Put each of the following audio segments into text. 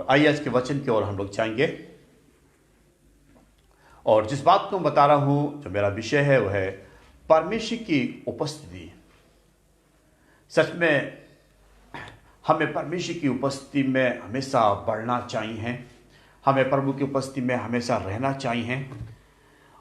आइए आज के वचन की ओर हम लोग जाएंगे। और जिस बात को मैं बता रहा हूं, जो मेरा विषय है, वह है परमेश्वर की उपस्थिति। सच में हमें परमेश्वर की उपस्थिति में हमेशा बढ़ना चाहिए, हमें प्रभु की उपस्थिति में हमेशा रहना चाहिए।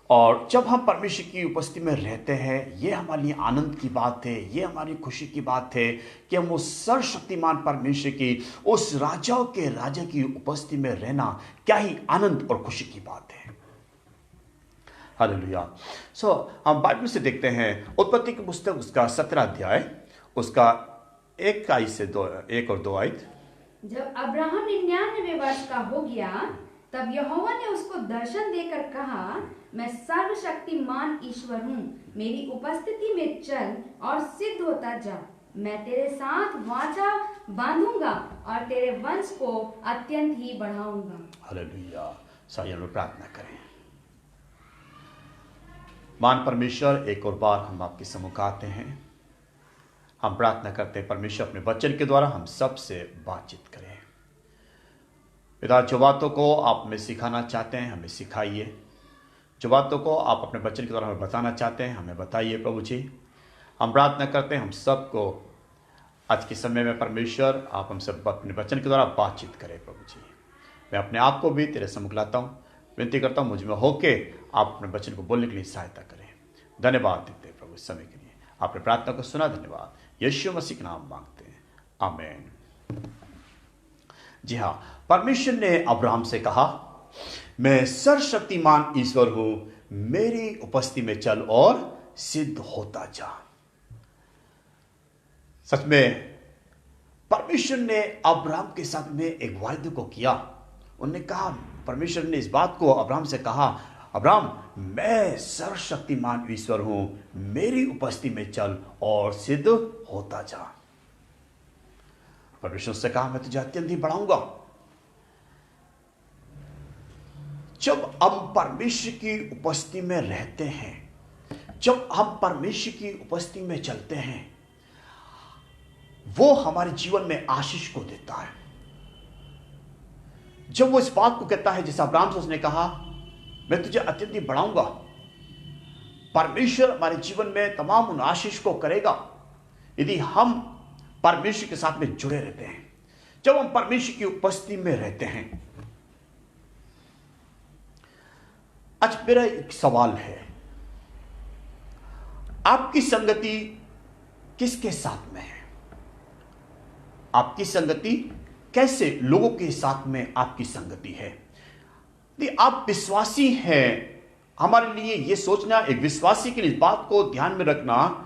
और जब हम परमेश्वर की उपस्थिति में रहते हैं, ये हमारे लिए आनंद की बात है, ये हमारी खुशी की बात है कि हम उस सर्वशक्तिमान परमेश्वर की, उस राजाओं के राजा की उपस्थिति में रहना क्या ही आनंद और खुशी की बात है। हालेलुया। हम बाइबल से देखते हैं उत्पत्ति की पुस्तक उसका 17 अध्याय उसका 1 और 2 आयत। जब अब्राहम 99 वर्ष का हो गया तब यहोवा ने उसको दर्शन देकर कहा, मैं सर्वशक्तिमान ईश्वर हूँ, मेरी उपस्थिति में चल और सिद्ध होता जा। मैं तेरे साथ वाचा बांधूंगा और तेरे वंश को अत्यंत ही बढ़ाऊंगा। हालेलुया। साइए लोग प्रार्थना करें। मान परमेश्वर, एक और बार हम आपके सम्मुख आते हैं। हम प्रार्थना करते हैं परमेश्वर अपने वचन के द्वारा हम सब से बातचीत करें। पिता, जो बातों को आप हमें सिखाना चाहते हैं हमें सिखाइए, जो बातों को आप अपने वचन के द्वारा हमें बताना चाहते हैं हमें बताइए प्रभु जी। हम प्रार्थना करते हैं हम सबको आज के समय में परमेश्वर आप हम सब अपने वचन के द्वारा बातचीत करें प्रभु जी। मैं अपने आप को भी तेरे सम्मुख लाता हूँ, विनती करता हूँ मुझ में होके आप अपने वचन को बोलने के लिए सहायता करें। धन्यवाद देते हैं प्रभु इस समय के लिए, आपने प्रार्थना को सुना। धन्यवाद, यीशु मसीह के नाम मांगते हैं, आमीन। जी हाँ, परमेश्वर ने अब्राहम से कहा, मैं सर्वशक्तिमान ईश्वर हूं, मेरी उपस्थिति में चल और सिद्ध होता जा। सच में परमेश्वर ने अब्राहम के साथ में एक वायदे को किया। उन्होंने कहा, परमेश्वर ने इस बात को अब्राहम से कहा, अब्राहम मैं सर्वशक्तिमान ईश्वर हूं, मेरी उपस्थिति में चल और सिद्ध होता जा। परमेश्वर से कहा, मैं तुझे अत्यंत ही बढ़ाऊंगा। जब हम परमेश्वर की उपस्थिति में रहते हैं, जब हम परमेश्वर की उपस्थिति में चलते हैं, वो हमारे जीवन में आशीष को देता है। जब वो इस बात को कहता है जैसे अब्राहम से उसने कहा, मैं तुझे अत्यंत ही बढ़ाऊंगा, परमेश्वर हमारे जीवन में तमाम उन आशीष को करेगा यदि हम परमेश्वर के साथ में जुड़े रहते हैं, जब हम परमेश्वर की उपस्थिति में रहते हैं। आज मेरा एक सवाल है, आपकी संगति किसके साथ में है? आपकी संगति कैसे लोगों के साथ में आपकी संगति है? यदि आप विश्वासी हैं, हमारे लिए यह सोचना, एक विश्वासी के लिए इस बात को ध्यान में रखना,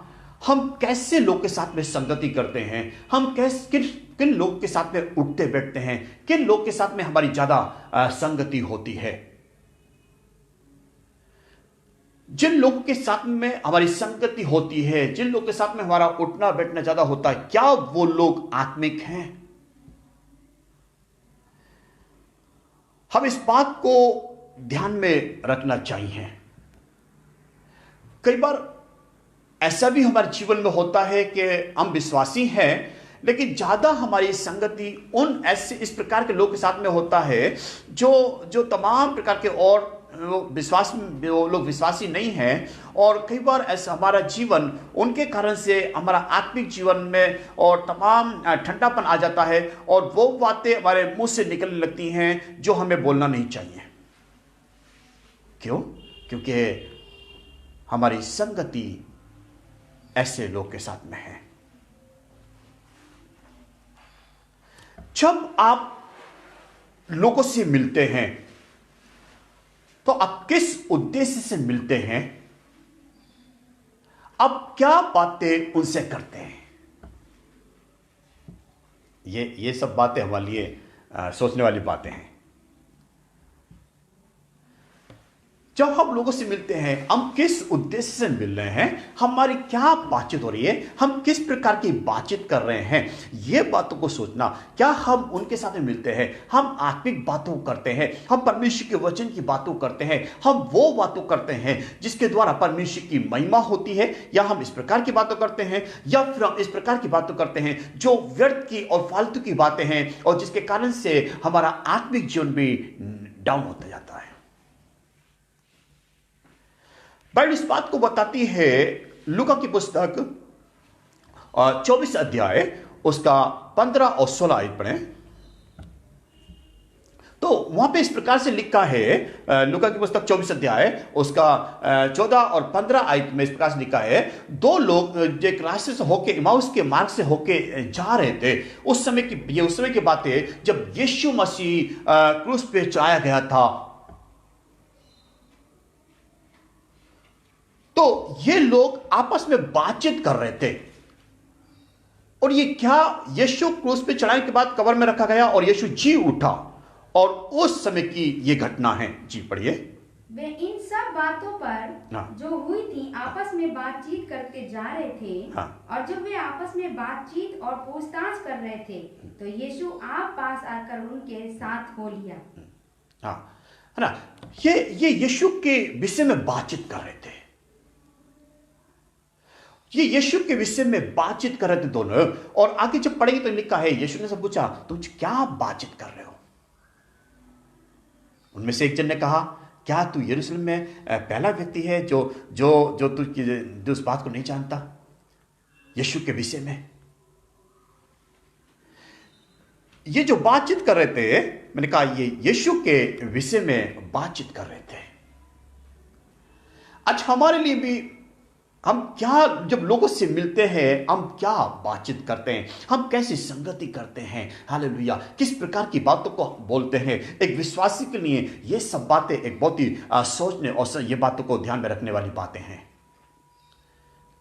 हम कैसे लोग के साथ में संगति करते हैं, हम किन लोग के साथ में उठते बैठते हैं, किन लोग के साथ में हमारी ज्यादा संगति होती है। जिन लोगों के साथ में हमारी संगति होती है, जिन लोग के साथ में हमारा उठना बैठना ज्यादा होता है, क्या वो लोग आत्मिक हैं? हम इस बात को ध्यान में रखना चाहिए। कई बार ऐसा भी हमारे जीवन में होता है कि हम विश्वासी हैं लेकिन ज्यादा हमारी संगति उन ऐसे इस प्रकार के लोग के साथ में होता है जो तमाम प्रकार के और वो लोग विश्वासी नहीं हैं, और कई बार ऐसा हमारा जीवन उनके कारण से हमारा आत्मिक जीवन में और तमाम ठंडापन आ जाता है और वो बातें हमारे मुंह से निकलने लगती हैं जो हमें बोलना नहीं चाहिए। क्यों? क्योंकि हमारी संगति ऐसे लोग के साथ में है। जब आप लोगों से मिलते हैं तो आप किस उद्देश्य से मिलते हैं? आप क्या बातें उनसे करते हैं? ये सब बातें हमारे लिए सोचने वाली बातें हैं। जब हम लोगों से मिलते हैं, हम किस उद्देश्य से मिल रहे हैं, हमारी क्या बातचीत हो रही है, हम किस प्रकार की बातचीत कर रहे हैं, ये बातों को सोचना। क्या हम उनके साथ में मिलते हैं, हम आत्मिक बातों करते हैं, हम परमेश्वर के वचन की बातों करते हैं, हम वो बातों करते हैं जिसके द्वारा परमेश्वर की महिमा होती है, या हम इस प्रकार की बातों करते हैं, या फिर हम इस प्रकार की बातों करते हैं जो व्यर्थ की और फालतू की बातें हैं और जिसके कारण से हमारा आत्मिक जीवन भी डाउन होता जाता है। बाइबल इस बात को बताती है, लूका की पुस्तक 24 अध्याय उसका 15 और 16 आयत पढ़ें तो वहां पे इस प्रकार से लिखा है। लूका की पुस्तक 24 अध्याय उसका 14 और 15 आयत में इस प्रकार से लिखा है, दो लोग एक रास्ते से होके इमाउस के मार्ग से होके जा रहे थे। उस समय की बात है जब यीशु मसीह क्रूस पे चढ़ाया गया था। तो ये लोग आपस में बातचीत कर रहे थे, और ये क्या, यीशु क्रूस पे चढ़ाने के बाद कब्र में रखा गया और यीशु जी उठा और उस समय की ये घटना है। जी पढ़िए। वे इन सब बातों पर हाँ। जो हुई थी आपस में बातचीत करते जा रहे थे। हाँ। और जब वे आपस में बातचीत और पूछताछ कर रहे थे तो यीशु आप पास आकर उनके साथ हो लिया। हाँ, है ना, ये यीशु के विषय में बातचीत कर रहे थे। ये यीशु के विषय में बातचीत कर रहे थे दोनों। और आगे जब पढ़ेंगे तो लिखा है, यीशु ने सब पूछा तुम क्या बातचीत कर रहे हो? उनमें से एक जन ने कहा, क्या तू यरूशलेम में पहला व्यक्ति है जो जो जो तू उस बात को नहीं जानता? यीशु के विषय में ये जो बातचीत कर रहे थे, मैंने कहा ये यीशु के विषय में बातचीत कर रहे थे। आज हमारे लिए भी हम क्या, जब लोगों से मिलते हैं हम क्या बातचीत करते हैं, हम कैसी संगति करते हैं, हालेलुया, किस प्रकार की बातों को बोलते हैं। एक विश्वासी के लिए ये सब बातें एक बहुत ही सोचने और ये बातों को ध्यान में रखने वाली बातें हैं।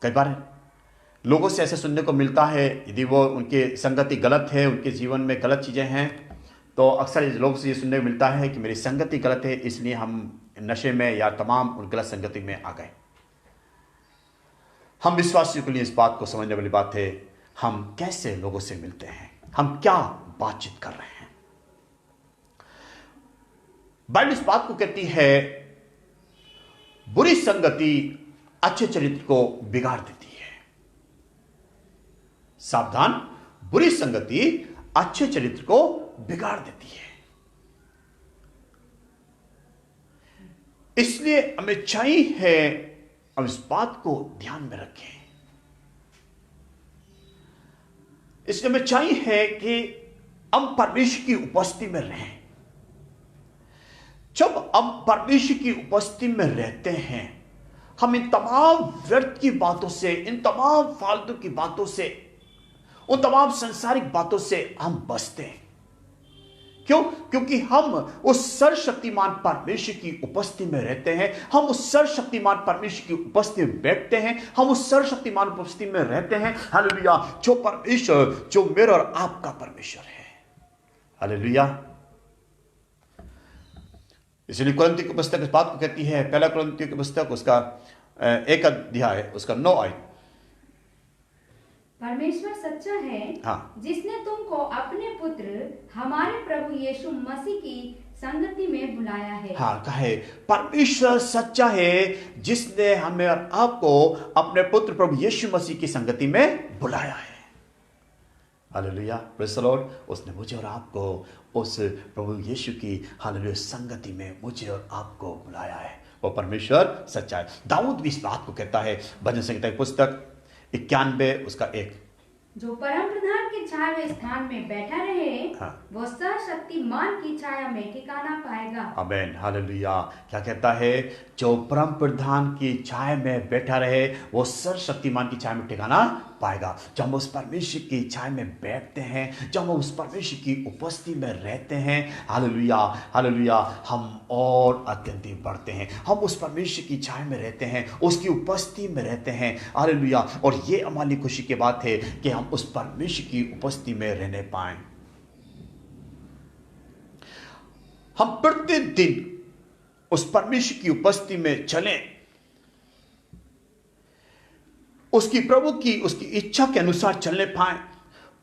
कई बार लोगों से ऐसे सुनने को मिलता है, यदि वो उनकी संगति गलत है, उनके जीवन में गलत चीज़ें हैं, तो अक्सर लोगों से ये सुनने को मिलता है कि मेरी संगति गलत है, इसलिए हम नशे में या तमाम उन गलत संगति में आ गए। हम विश्वासियों के लिए इस बात को समझने वाली बात है, हम कैसे लोगों से मिलते हैं, हम क्या बातचीत कर रहे हैं। बाइबल इस बात को कहती है, बुरी संगति अच्छे चरित्र को बिगाड़ देती है। सावधान, बुरी संगति अच्छे चरित्र को बिगाड़ देती है। इसलिए हमें चाहिए हम इस बात को ध्यान में रखें। इसलिए हमें चाहिए कि हम परमेश्वर की उपस्थिति में रहें। जब हम परमेश्वर की उपस्थिति में रहते हैं, हम इन तमाम व्यर्थ की बातों से, इन तमाम फालतू की बातों से, उन तमाम संसारिक बातों से हम बचते हैं। क्यों? क्योंकि हम उस सर्वशक्तिमान परमेश्वर की उपस्थिति में रहते हैं, हम उस सर्वशक्तिमान परमेश्वर की उपस्थिति में बैठते हैं, हम उस सर्वशक्तिमान उपस्थिति में रहते हैं। हालेलुया, जो परमेश्वर जो मेरा और आपका परमेश्वर है। हालेलुया। इसलिए कुरिन्थियों की पुस्तक इस बात को कहती है, पहला कुरिन्थियों की पुस्तक उसका 1 अध्याय उसका 9 आयत, परमेश्वर सच्चा है। हाँ। जिसने तुमको अपने पुत्र हमारे प्रभु यीशु मसीह की संगति में बुलाया है। हाँ, कहे परमेश्वर सच्चा है जिसने हमें और आपको अपने पुत्र प्रभु यीशु मसीह की संगति में बुलाया है। Hallelujah, praise the Lord. उसने मुझे और आपको उस प्रभु यीशु की हालेलुया संगति में मुझे और आपको बुलाया है। वो परमेश्वर सच्चा है। दाऊद भी इस बात को कहता है, भजन संहिता की पुस्तक 91 उसका 1, जो परम प्रधान की छाया में स्थान में बैठा रहे, हाँ। वो सर्वशक्तिमान की छाया में ठिकाना पाएगा। आमीन, हालेलुया। क्या कहता है? जो परम प्रधान की छाया में बैठा रहे वो सर्वशक्तिमान की छाया में ठिकाना पाएगा। जब हम उस परमेश्वर की छाया में बैठते हैं, जब हम उस परमेश्वर की उपस्थिति में रहते हैं, हालेलुया हालेलुया, हम और अत्यंत बढ़ते हैं। हम उस परमेश्वर की छाया में रहते हैं, उसकी उपस्थिति में रहते हैं। हालेलुया। और ये हमारी खुशी की बात है कि हम उस परमेश्वर की उपस्थिति में रहने पाएं। हम प्रतिदिन उस परमेश्वर की उपस्थिति में चलें, उसकी प्रभु की उसकी इच्छा के अनुसार चलने पाएं,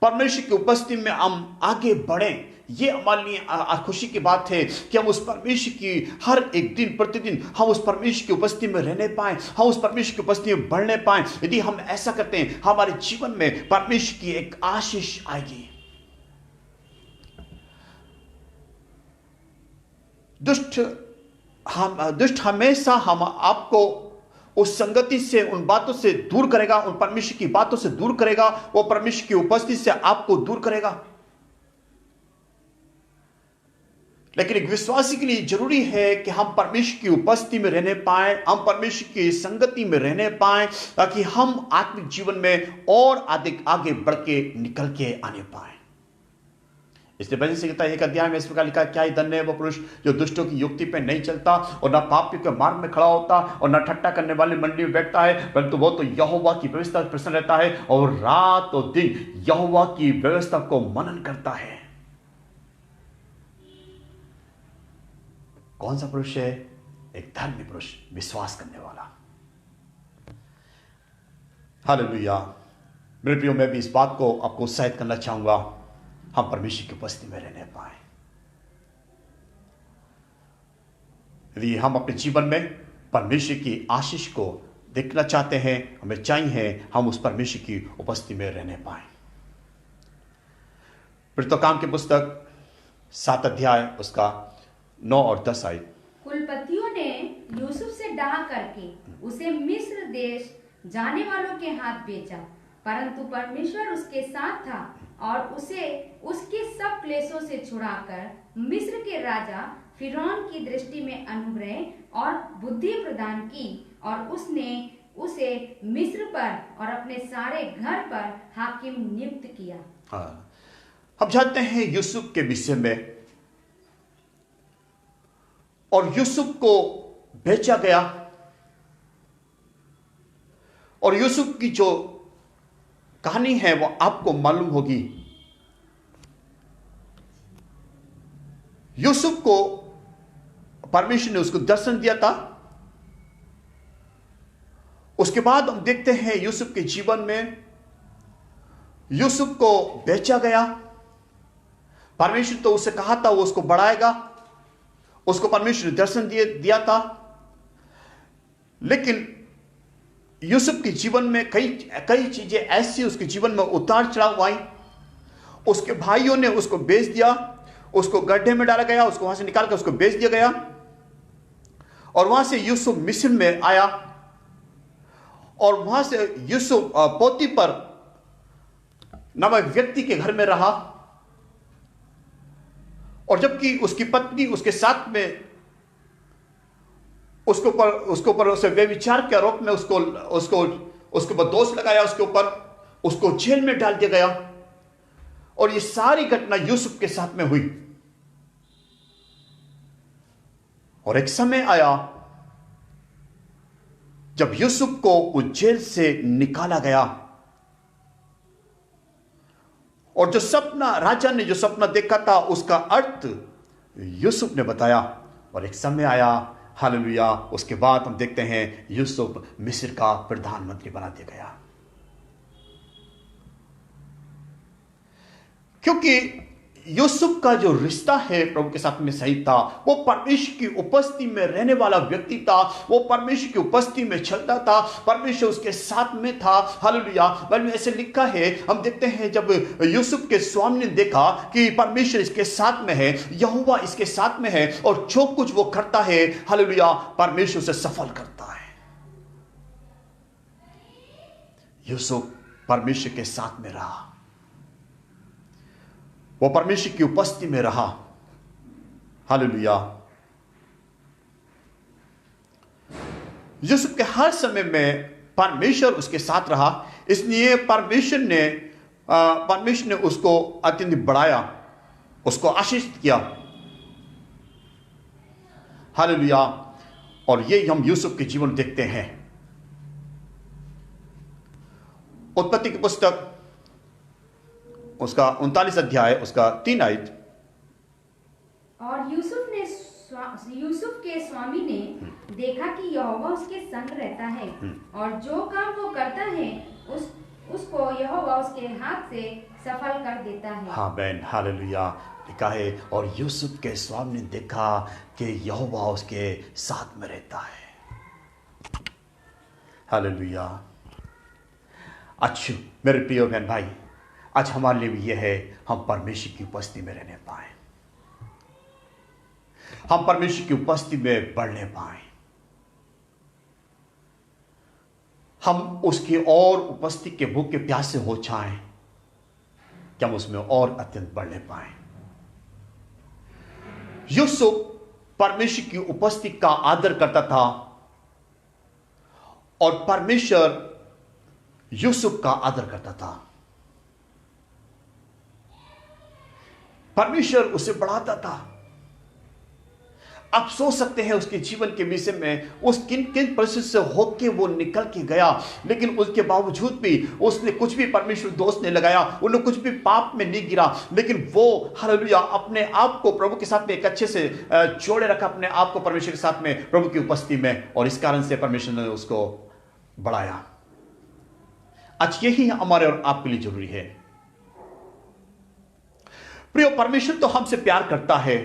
परमेश्वर की उपस्थिति में हम आगे बढ़ें। ये हमारे लिए खुशी की बात है कि हम उस परमेश्वर की हर एक दिन प्रतिदिन हम उस परमेश्वर की उपस्थिति में रहने पाएं, हम उस परमेश्वर की उपस्थिति में बढ़ने पाएं। यदि हम ऐसा करते हैं, हमारे जीवन में परमेश्वर की एक आशीष आएगी। दुष्ट हमेशा हम आपको उस संगति से, उन बातों से दूर करेगा, उन परमेश्वर की बातों से दूर करेगा, वो परमेश्वर की उपस्थिति से आपको दूर करेगा। लेकिन एक विश्वासी के लिए जरूरी है कि हम परमेश्वर की उपस्थिति में रहने पाएं, हम परमेश्वर की संगति में रहने पाएं, ताकि हम आत्मिक जीवन में और अधिक आगे बढ़ के निकल के आने पाएं। इसलिए भजन संहिता 1 अध्याय में इस प्रकार लिखा, क्या ही धन्य है वो पुरुष जो दुष्टों की युक्ति पे नहीं चलता और न पापियों के मार्ग में खड़ा होता और न ठट्टा करने वाली मंडली में बैठता है, परंतु वो तो यहोवा की व्यवस्था प्रसन्न रहता है और रात और दिन यहोवा की व्यवस्था को मनन करता है। कौन सा पुरुष है? एक धर्मी पुरुष, विश्वास करने वाला। हालेलुया। मेरे प्रियो, मैं भी इस बात को आपको उत्साहित करना चाहूंगा, हम परमेश्वर की उपस्थिति में रहने पाए। यदि हम अपने जीवन में परमेश्वर की आशीष को देखना चाहते हैं, हमें चाहिए हम उस परमेश्वर की उपस्थिति में रहने पाए। प्रेरितों की पुस्तक 7 अध्याय उसका 9 और 10 आयत। कुलपतियों ने यूसुफ से डाह करके उसे मिस्र देश जाने वालों के हाथ बेचा, परंतु परमेश्वर उसके साथ था और उसे उसके सब क्लेशों से छुड़ाकर मिस्र के राजा फिरौन की दृष्टि में अनुग्रह और बुद्धि प्रदान की, और उसने उसे मिस्र पर और अपने सारे घर पर हाकिम नियुक्त किया। हाँ, हम जानते हैं यूसुफ के विषय में, और यूसुफ को बेचा गया, और यूसुफ की जो कहानी है वो आपको मालूम होगी। यूसुफ को परमेश्वर ने उसको दर्शन दिया था। उसके बाद हम देखते हैं यूसुफ के जीवन में यूसुफ को बेचा गया। परमेश्वर तो उससे कहा था वो उसको बढ़ाएगा, उसको परमेश्वर ने दर्शन दिया था, लेकिन यूसुफ के जीवन में कई चीजें ऐसी उसके जीवन में उतार चढ़ाव आई। उसके भाइयों ने उसको बेच दिया, उसको गड्ढे में डाला गया, उसको वहां से निकाल कर उसको बेच दिया गया, और वहां से यूसुफ मिस्र में आया, और वहां से यूसुफ पोतीफर नामक व्यक्ति के घर में रहा। और जबकि उसकी पत्नी उसके साथ में उसके ऊपर उसे व्यभिचार के आरोप में उसके ऊपर दोष लगाया, उसके ऊपर उसको जेल में डाल दिया गया, और ये सारी घटना यूसुफ के साथ में हुई। और एक समय आया जब यूसुफ को उस जेल से निकाला गया, और जो सपना राजा ने जो सपना देखा था उसका अर्थ यूसुफ ने बताया। और एक समय आया, हालेलुया, उसके बाद हम देखते हैं यूसुफ मिस्र का प्रधानमंत्री बना दिया गया। क्योंकि यूसुफ का जो रिश्ता है प्रभु के साथ में सही था, वो परमेश्वर की उपस्थिति में रहने वाला व्यक्ति था, वो परमेश्वर की उपस्थिति में चलता था, परमेश्वर उसके साथ में था। हालेलुया। बाइबल में ऐसे लिखा है, हम देखते हैं जब यूसुफ के स्वामी ने देखा कि परमेश्वर इसके साथ में है, यहोवा इसके साथ में है, और जो कुछ वो करता है, हालेलुया, परमेश्वर उसे सफल करता है। यूसुफ परमेश्वर के साथ में रहा, वो परमेश्वर की उपस्थिति में रहा। हालेलुया। यूसुफ के हर समय में परमेश्वर उसके साथ रहा, इसलिए परमेश्वर ने उसको अत्यंत बढ़ाया, उसको आशीषित किया। हालेलुया। और ये हम यूसुफ के जीवन देखते हैं। उत्पत्ति की पुस्तक उसका 39 अध्याय उसका 3 आयत। और यूसुफ के स्वामी ने देखा कि यहोवा उसके संग रहता है, और जो काम वो करता है उसको यहोवा उसके हाथ से सफल कर देता है। हाँ बहन, हालेलुया। लिखा है, और यूसुफ के स्वामी ने देखा कि यहोवा उसके साथ में रहता है। हालेलुया। अच्छा मेरे प्रिय बहन भाई, आज हमारे लिए भी यह है, हम परमेश्वर की उपस्थिति में रहने पाए, हम परमेश्वर की उपस्थिति में बढ़ने पाए, हम उसकी और उपस्थिति के भूख के प्यासे हो जाएं कि हम उसमें और अत्यंत बढ़ने पाए। यूसुफ परमेश्वर की उपस्थिति का आदर करता था, और परमेश्वर यूसुफ का आदर करता था। परमेश्वर उसे बढ़ाता था। आप सोच सकते हैं उसके जीवन के विषय में, उस किन किन परिस्थिति से होके वो निकल के गया, लेकिन उसके बावजूद भी उसने कुछ भी परमेश्वर दोष नहीं लगाया, उन्हें कुछ भी पाप में नहीं गिरा, लेकिन वो हालेलुया अपने आप को प्रभु के साथ में एक अच्छे से जोड़े रखा, अपने आप को परमेश्वर के साथ में, प्रभु की उपस्थिति में, और इस कारण से परमेश्वर ने उसको बढ़ाया। आज यही हमारे और आपके लिए जरूरी है। प्रिय, परमेश्वर तो हमसे प्यार करता है,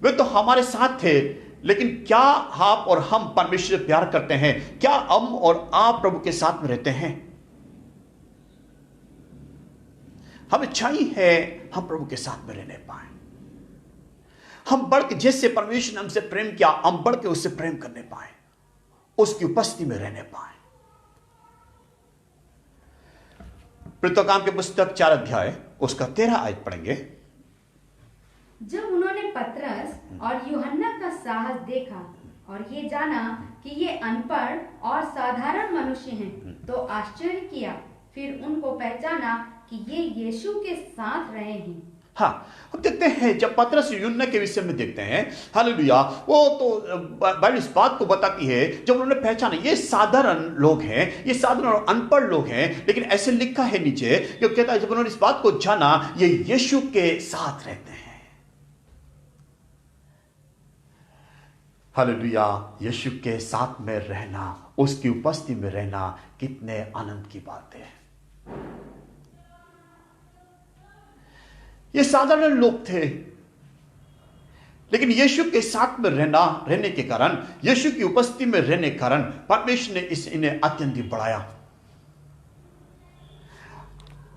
वे तो हमारे साथ थे, लेकिन क्या आप और हम परमेश्वर से प्यार करते हैं? क्या हम और आप प्रभु के साथ में रहते हैं? हमें चाहिए है हम प्रभु के साथ में रहने पाए, हम बढ़ के, जैसे परमेश्वर ने हमसे प्रेम किया, हम बढ़ के उससे प्रेम करने पाए, उसकी उपस्थिति में रहने पाए। प्रेरितों के पुस्तक 4 अध्याय उसका 13 आयत पढ़ेंगे। जब उन्होंने पतरस और यूहन्ना का साहस देखा और ये जाना कि ये अनपढ़ और साधारण मनुष्य हैं, तो आश्चर्य किया। फिर उनको पहचाना कि ये यीशु के साथ रहे हैं। हाँ, हम देखते हैं जब पतरस यूहन्ना के विषय में देखते हैं, हालेलुया, वो तो बाइबल इस बात को बताती है, जब उन्होंने पहचाना ये साधारण लोग हैं, ये साधारण और अनपढ़ लोग हैं, लेकिन ऐसे लिखा है नीचे, जो कहता है जब उन्होंने इस बात को जाना, ये यीशु के साथ रहते हैं। हालेलुया, यीशु के साथ में रहना, उसकी उपस्थिति में रहना कितने आनंद की बात है। ये साधारण लोग थे, लेकिन यीशु के साथ में रहने के कारण, यीशु की उपस्थिति में रहने के कारण परमेश्वर ने इन्हें अत्यंत बढ़ाया।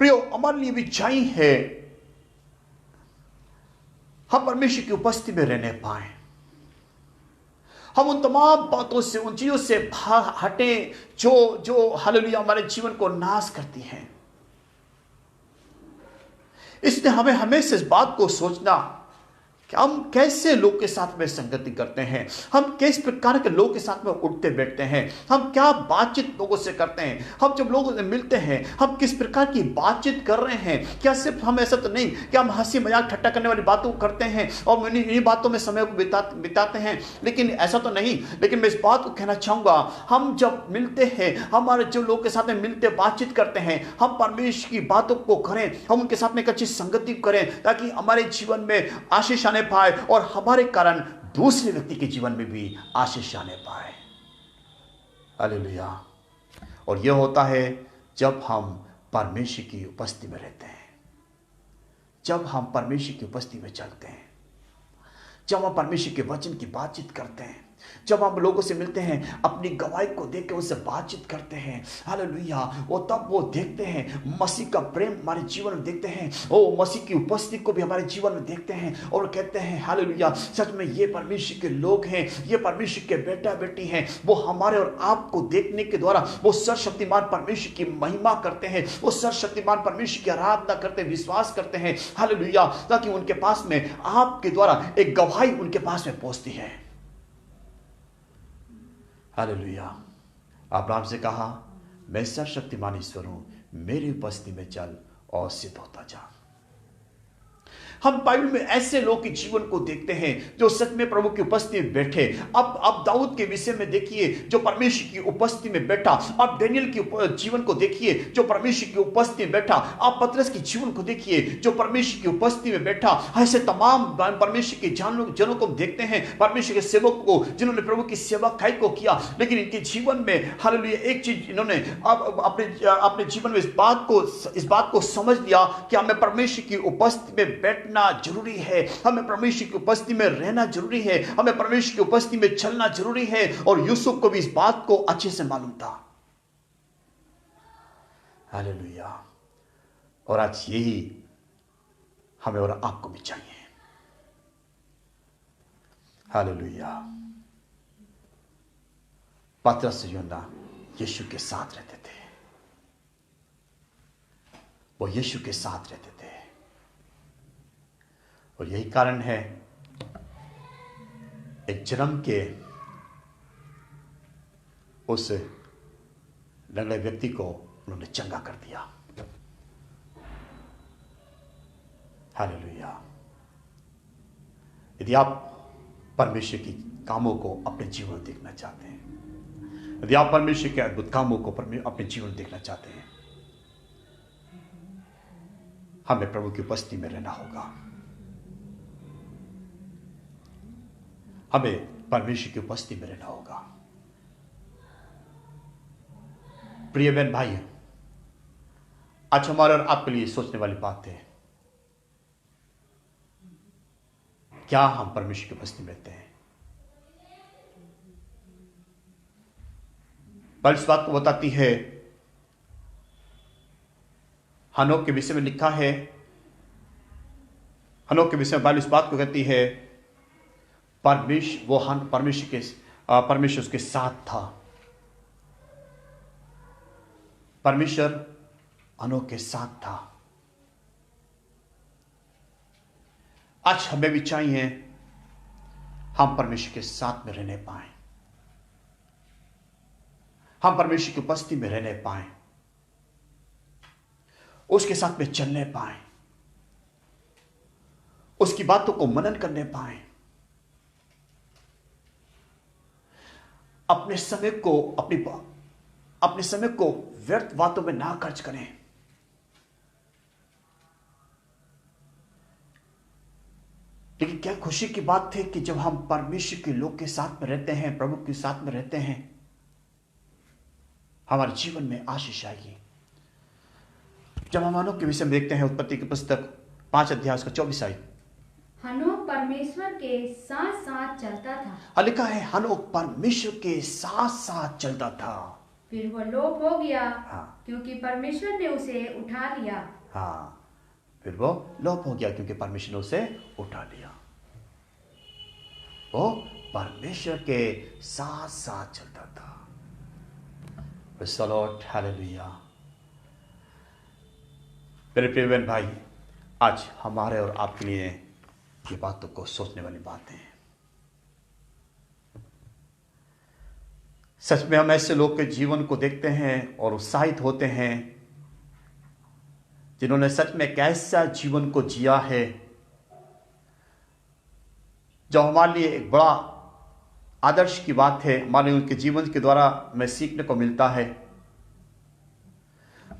प्रियो, हमारे लिए भी चाहिए है हम परमेश्वर की उपस्थिति में रहने पाए, हम उन तमाम बातों से, उन चीजों से हटे जो हालेलुया हमारे जीवन को नाश करती हैं। इसलिए हमें हमेशा इस बात को सोचना कि हम कैसे लोग के साथ में संगति करते हैं, हम किस प्रकार के लोग के साथ में उठते बैठते हैं, हम क्या बातचीत लोगों से करते हैं, हम जब लोगों से मिलते हैं हम किस प्रकार की बातचीत कर रहे हैं। क्या सिर्फ हम ऐसा तो नहीं कि हम हंसी मजाक ठट्टा करने वाली बातों करते हैं और इन्हीं बातों में समय को बिताते हैं, लेकिन ऐसा तो नहीं। लेकिन मैं इस बात को कहना चाहूँगा, हम जब मिलते हैं, हमारे जो लोग के साथ में मिलते बातचीत करते हैं, हम परमेश्वर की बातों को करें, हम उनके साथ में एक अच्छी संगति करें, ताकि हमारे जीवन में आशीष आने पाए और हमारे कारण दूसरे व्यक्ति के जीवन में भी आशीष आने पाए। हालेलुया। और यह होता है जब हम परमेश्वर की उपस्थिति में रहते हैं, जब हम परमेश्वर की उपस्थिति में चलते हैं, जब हम परमेश्वर के वचन की बातचीत करते हैं, जब हम लोगों से मिलते हैं, अपनी गवाही को देख के उनसे बातचीत करते हैं। हालेलुया। वो तब वो देखते हैं मसीह का प्रेम हमारे जीवन में, देखते हैं ओ मसीह की उपस्थिति को भी हमारे जीवन में देखते हैं और कहते हैं हालेलुया, सच में ये परमेश्वर के लोग हैं, ये परमेश्वर के बेटा बेटी हैं। वो हमारे और आपको देखने के द्वारा वो सर्वशक्तिमान परमेश्वर की महिमा करते हैं, वो सर्वशक्तिमान परमेश्वर की आराधना करते हैं, विश्वास करते हैं। हालेलुया। ताकि उनके पास में आपके द्वारा एक गवाही उनके पास में पहुंचती है। हालेलुया। अब्राहम से कहा, मैं सर्वशक्तिमान ईश्वर हूं, मेरी उपस्थिति में चल और सिद्ध होता जा। हम बाइबल में ऐसे लोग के जीवन को देखते हैं जो सच में प्रभु की उपस्थिति में बैठे। अब दाऊद के विषय में देखिए जो परमेश्वर की उपस्थिति में बैठा। अब डेनियल की जीवन को देखिए जो परमेश्वर की उपस्थिति में बैठा। आप पतरस के जीवन को देखिए जो परमेश्वर की उपस्थिति में बैठा। ऐसे तमाम परमेश्वर के जनों को देखते हैं, परमेश्वर के सेवक को जिन्होंने प्रभु की सेवकाई को किया, लेकिन इनके जीवन में हालेलुया एक चीज इन्होंने अपने जीवन में इस बात को समझ लिया कि हमें परमेश्वर की उपस्थिति में बैठना जरूरी है, हमें परमेश्वर की उपस्थिति में रहना जरूरी है, हमें परमेश्वर की उपस्थिति में चलना जरूरी है। और यूसुफ को भी इस बात को अच्छे से मालूम था। हालेलुया। और आज यही हमें और आपको भी चाहिए। हालेलुया। पतरस और यूहन्ना यीशु के साथ रहते थे, वो यीशु के साथ रहते थे। और यही कारण है एक जन्म के उस लंगड़े व्यक्ति को उन्होंने चंगा कर दिया। हालेलुया। यदि आप परमेश्वर की कामों को अपने जीवन में देखना चाहते हैं, यदि आप परमेश्वर के अद्भुत कामों को अपने जीवन में देखना चाहते हैं, हमें प्रभु की उपस्थिति में रहना होगा। हमें परमेश्वर की उपस्थिति में रहना होगा। प्रिय बहन भाई, आज हमारे और आपके लिए सोचने वाली बात है, क्या हम परमेश्वर की उपस्थिति में रहते हैं? बाइबल इस बात को बताती है, हनोक के विषय में लिखा है, हनोक के विषय में बाइबल इस बात को कहती है, परमेश्वर उसके साथ था। परमेश्वर हनोक के साथ था। आज हमें भी चाहिए हम परमेश्वर के साथ में रहने पाए, हम परमेश्वर की उपस्थिति में रहने पाए, उसके साथ में चलने पाए, उसकी बातों को मनन करने पाए, अपने समय को व्यर्थ बातों में ना खर्च करें। लेकिन क्या खुशी की बात है कि जब हम परमेश्वर के लोग के साथ में रहते हैं, प्रभु के साथ में रहते हैं, हमारे जीवन में आशीष आएगी। जब हम हनोक के विषय में देखते हैं, उत्पत्ति की पुस्तक 5 अध्याय उसका 24 आयत, हनोक परमेश्वर के साथ साथ चलता था। लिखा है हनोक परमेश्वर के साथ साथ चलता था। फिर वो लोप हो गया, हाँ। क्योंकि परमेश्वर ने उसे उठा लिया। हाँ, फिर वो लोप हो गया क्योंकि परमेश्वर ने उसे उठा लिया। वो परमेश्वर के साथ साथ चलता था। Praise the Lord, hallelujah. मेरे प्रिय बहन भाई, आज हमारे और आपके लिए ये बातों को सोचने वाली बातें हैं। सच में हम ऐसे लोग के जीवन को देखते हैं और उत्साहित होते हैं जिन्होंने सच में कैसा जीवन को जिया है, जो हमारे लिए एक बड़ा आदर्श की बात है। हमारे उनके जीवन के द्वारा हमें सीखने को मिलता है।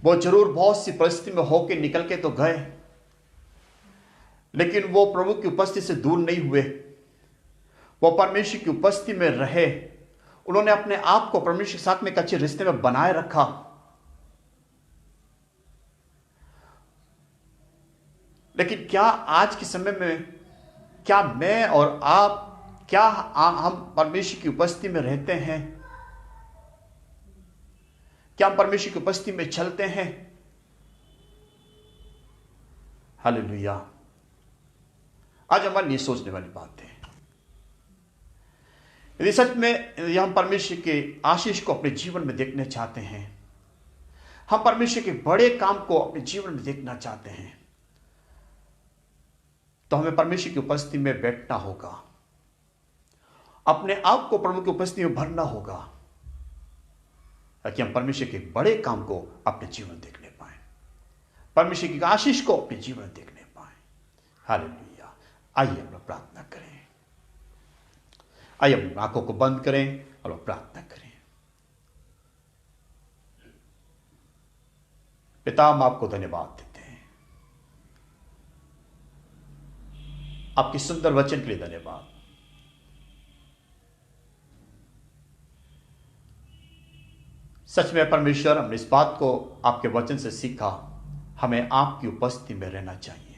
वो जरूर बहुत सी परिस्थिति में होकर निकल के तो गए, लेकिन वो प्रभु की उपस्थिति से दूर नहीं हुए। वो परमेश्वर की उपस्थिति में रहे। उन्होंने अपने आप को परमेश्वर के साथ में एक अच्छे रिश्ते में बनाए रखा। लेकिन क्या आज के समय में, क्या मैं और आप, क्या हम परमेश्वर की उपस्थिति में रहते हैं? क्या हम परमेश्वर की उपस्थिति में चलते हैं? हालेलुया। आज हमारे लिए सोचने वाली बात है। यदि सच में यदि हम परमेश्वर के आशीष को अपने जीवन में देखना चाहते हैं, हम परमेश्वर के बड़े काम को अपने जीवन में देखना चाहते हैं, तो हमें परमेश्वर की उपस्थिति में बैठना होगा, अपने आप को प्रभु की उपस्थिति में भरना होगा, ताकि हम परमेश्वर के बड़े काम को अपने जीवन में देखने पाए, परमेश्वर की आशीष को अपने जीवन में देखने पाए। हालेलुया। आइए हम प्रार्थना करें। आइए हम आंखों को बंद करें और प्रार्थना करें। पिता, हम आपको धन्यवाद देते हैं, आपके सुंदर वचन के लिए धन्यवाद। सच में परमेश्वर, हमने इस बात को आपके वचन से सीखा, हमें आपकी उपस्थिति में रहना चाहिए,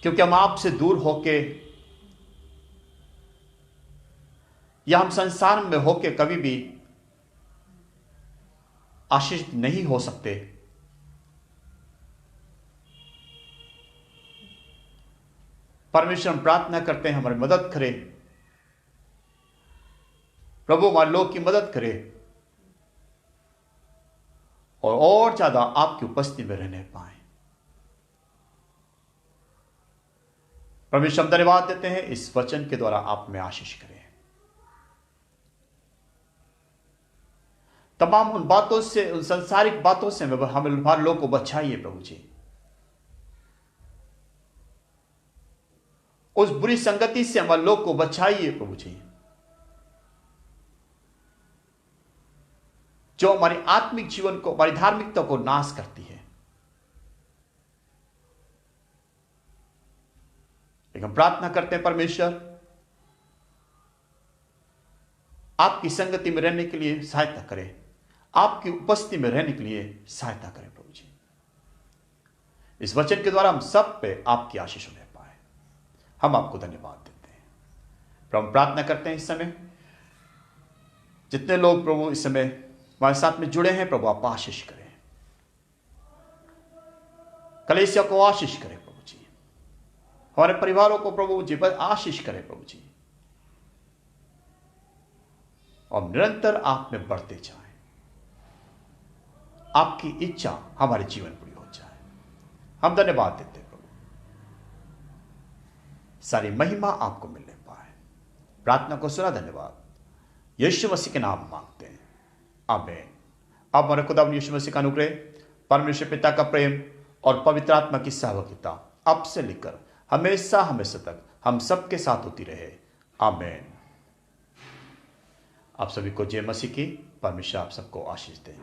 क्योंकि हम आपसे दूर होके या हम संसार में होके कभी भी आशीष नहीं हो सकते। परमेश्वर, हम प्रार्थना करते हैं, हमारी मदद करें प्रभु, हमारे लोग की मदद करे और ज्यादा आपकी उपस्थिति में रहने पाए। परमेश्वर, हम धन्यवाद देते हैं, इस वचन के द्वारा आप में आशीष करें। तमाम उन बातों से, उन सांसारिक बातों से हमें हमारे लोग को बचाइए प्रभु जी। उस बुरी संगति से हमारे लोग को बचाइए प्रभु जी, जो हमारी आत्मिक जीवन को, हमारी धार्मिकता को नाश करती है। लेकिन प्रार्थना करते हैं परमेश्वर, आपकी संगति में रहने के लिए सहायता करें, आपकी उपस्थिति में रहने के लिए सहायता करें प्रभु जी। इस वचन के द्वारा हम सब पे आपकी आशीष ले पाए, हम आपको धन्यवाद देते हैं प्रभु। प्रार्थना करते हैं इस समय जितने लोग प्रभु इस समय हमारे साथ में जुड़े हैं, प्रभु आप आशीष करें, कलीसिया को आशीष करें प्रभु जी, हमारे परिवारों को प्रभु जी पर आशीष करें प्रभु जी, और निरंतर आप में बढ़ते जाएं, आपकी इच्छा हमारे जीवन पूरी हो जाए। हम धन्यवाद देते हैं प्रभु, सारी महिमा आपको मिलने पाए। प्रार्थना को सुना, धन्यवाद, यीशु मसीह के नाम मांगते हैं, आमीन। अब हमारे खुदा यीशु मसीह का अनुग्रह, परमेश्वर पिता का प्रेम और पवित्र आत्मा की सहभागिता अब से लेकर हमेशा हमेशा तक हम सबके साथ होती रहे, आमीन। आप सभी को जय मसीह की। परमेश्वर आप सबको आशीष दे।